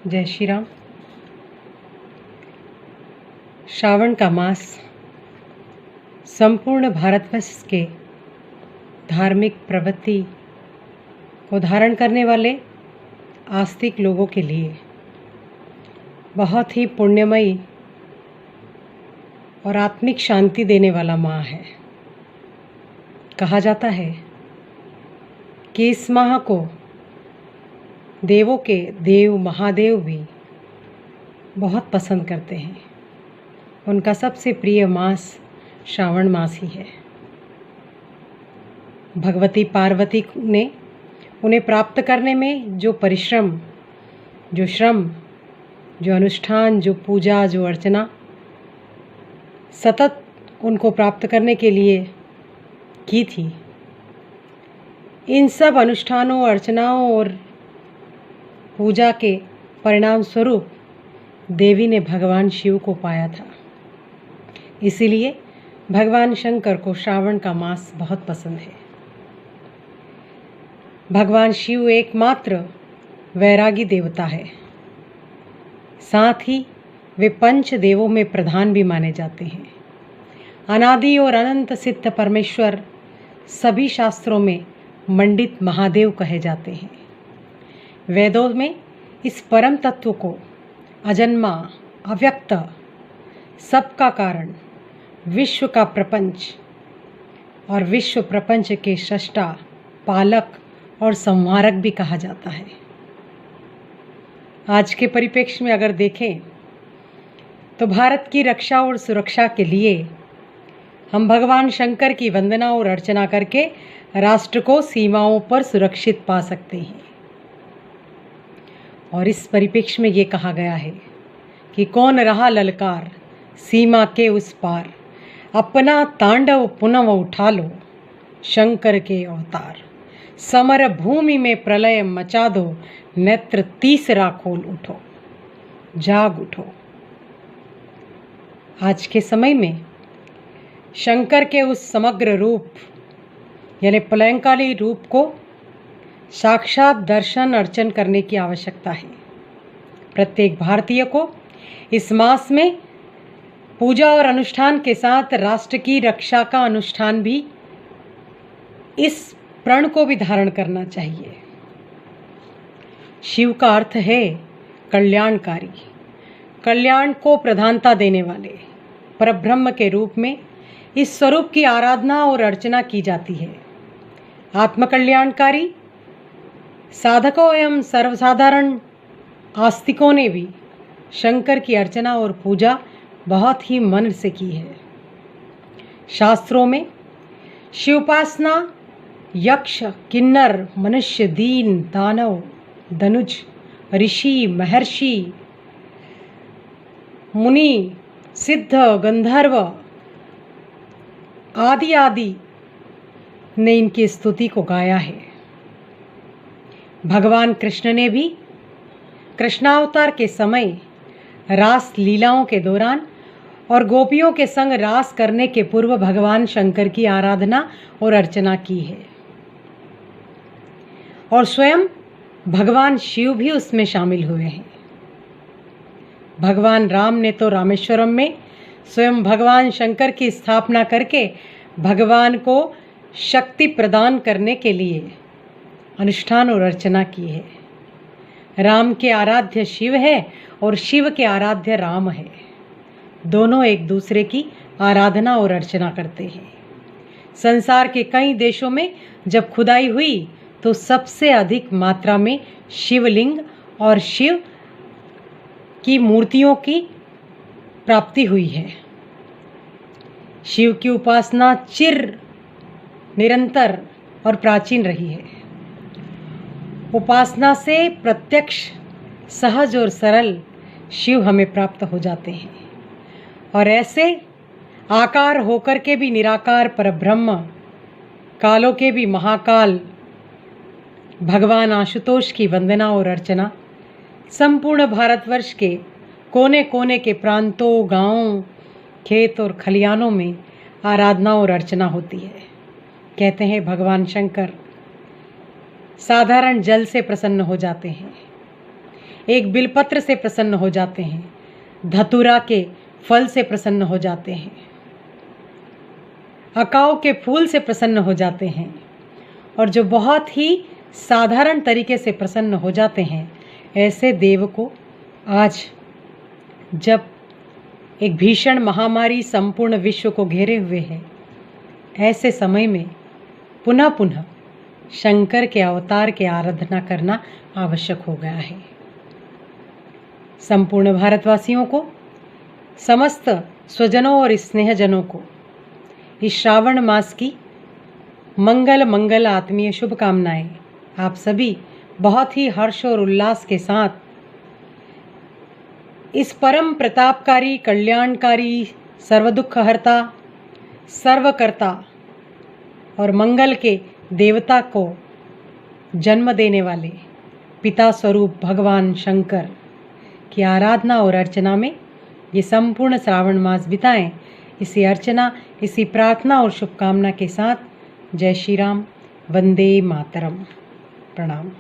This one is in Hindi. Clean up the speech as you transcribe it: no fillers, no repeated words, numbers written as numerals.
जय श्री राम। श्रावण का मास संपूर्ण भारतवर्ष के धार्मिक प्रवृत्ति को धारण करने वाले आस्तिक लोगों के लिए बहुत ही पुण्यमयी और आत्मिक शांति देने वाला माह है। कहा जाता है कि इस माह को देवों के देव महादेव भी बहुत पसंद करते हैं। उनका सबसे प्रिय मास श्रावण मास ही है। भगवती पार्वती ने उन्हें प्राप्त करने में जो परिश्रम, जो श्रम, जो अनुष्ठान, जो पूजा, जो अर्चना सतत उनको प्राप्त करने के लिए की थी, इन सब अनुष्ठानों, अर्चनाओं और पूजा के परिणाम स्वरूप देवी ने भगवान शिव को पाया था। इसीलिए भगवान शंकर को श्रावण का मास बहुत पसंद है। भगवान शिव एकमात्र वैरागी देवता है। साथ ही वे पंच देवों में प्रधान भी माने जाते हैं। अनादि और अनंत सिद्ध परमेश्वर सभी शास्त्रों में मंडित महादेव कहे जाते हैं। वेदों में इस परम तत्व को अजन्मा, अव्यक्त, सबका कारण, विश्व का प्रपंच और विश्व प्रपंच के सृष्टा, पालक और संहारक भी कहा जाता है। आज के परिप्रेक्ष्य में अगर देखें तो भारत की रक्षा और सुरक्षा के लिए हम भगवान शंकर की वंदना और अर्चना करके राष्ट्र को सीमाओं पर सुरक्षित पा सकते हैं। और इस परिप्रेक्ष्य में ये कहा गया है कि कौन रहा ललकार सीमा के उस पार, अपना तांडव पुनः उठा लो शंकर के अवतार, समर भूमि में प्रलय मचा दो, नेत्र तीसरा खोल उठो, जाग उठो। आज के समय में शंकर के उस समग्र रूप यानी प्रलयंकाली रूप को साक्षात दर्शन अर्चन करने की आवश्यकता है। प्रत्येक भारतीय को इस मास में पूजा और अनुष्ठान के साथ राष्ट्र की रक्षा का अनुष्ठान भी, इस प्रण को भी धारण करना चाहिए। शिव का अर्थ है कल्याणकारी, कल्याण को प्रधानता देने वाले। परब्रह्म के रूप में इस स्वरूप की आराधना और अर्चना की जाती है। आत्मकल्याणकारी साधकों एवं सर्वसाधारण आस्तिकों ने भी शंकर की अर्चना और पूजा बहुत ही मन से की है। शास्त्रों में शिवोपासना यक्ष, किन्नर, मनुष्य, दीन, दानव, धनुज, ऋषि, महर्षि, मुनि, सिद्ध, गंधर्व आदि आदि ने इनकी स्तुति को गाया है। भगवान कृष्ण ने भी कृष्णावतार के समय रास लीलाओं के दौरान और गोपियों के संग रास करने के पूर्व भगवान शंकर की आराधना और अर्चना की है। और स्वयं भगवान शिव भी उसमें शामिल हुए हैं। भगवान राम ने तो रामेश्वरम में स्वयं भगवान शंकर की स्थापना करके भगवान को शक्ति प्रदान करने के लिए अनुष्ठान और अर्चना की है। राम के आराध्य शिव है और शिव के आराध्य राम है। दोनों एक दूसरे की आराधना और अर्चना करते हैं। संसार के कई देशों में जब खुदाई हुई तो सबसे अधिक मात्रा में शिवलिंग और शिव की मूर्तियों की प्राप्ति हुई है। शिव की उपासना निरंतर और प्राचीन रही है। उपासना से प्रत्यक्ष, सहज और सरल शिव हमें प्राप्त हो जाते हैं। और ऐसे आकार होकर के भी निराकार परब्रह्म, कालों के भी महाकाल भगवान आशुतोष की वंदना और अर्चना संपूर्ण भारतवर्ष के कोने कोने के प्रांतों, गांवों, खेत और खलियानों में आराधना और अर्चना होती है। कहते हैं भगवान शंकर साधारण जल से प्रसन्न हो जाते हैं। एक बिलपत्र से प्रसन्न हो जाते हैं, धतूरा के फल से प्रसन्न हो जाते हैं, अकाव के फूल से प्रसन्न हो जाते हैं, और जो बहुत ही साधारण तरीके से प्रसन्न हो जाते हैं, ऐसे देव को आज जब एक भीषण महामारी संपूर्ण विश्व को घेरे हुए है, ऐसे समय में पुनः पुनः शंकर के अवतार की आराधना करना आवश्यक हो गया है। संपूर्ण भारतवासियों को, समस्त स्वजनों और स्नेहजनों को इस श्रावण मास की मंगल आत्मीय शुभकामनाएं। आप सभी बहुत ही हर्ष और उल्लास के साथ इस परम प्रतापकारी, कल्याणकारी, सर्वदुःखहर्ता, सर्वकर्ता और मंगल के देवता को जन्म देने वाले पिता स्वरूप भगवान शंकर की आराधना और अर्चना में ये संपूर्ण श्रावण मास बिताएं। इसी अर्चना, इसी प्रार्थना और शुभकामना के साथ जय श्री राम, वंदे मातरम, प्रणाम।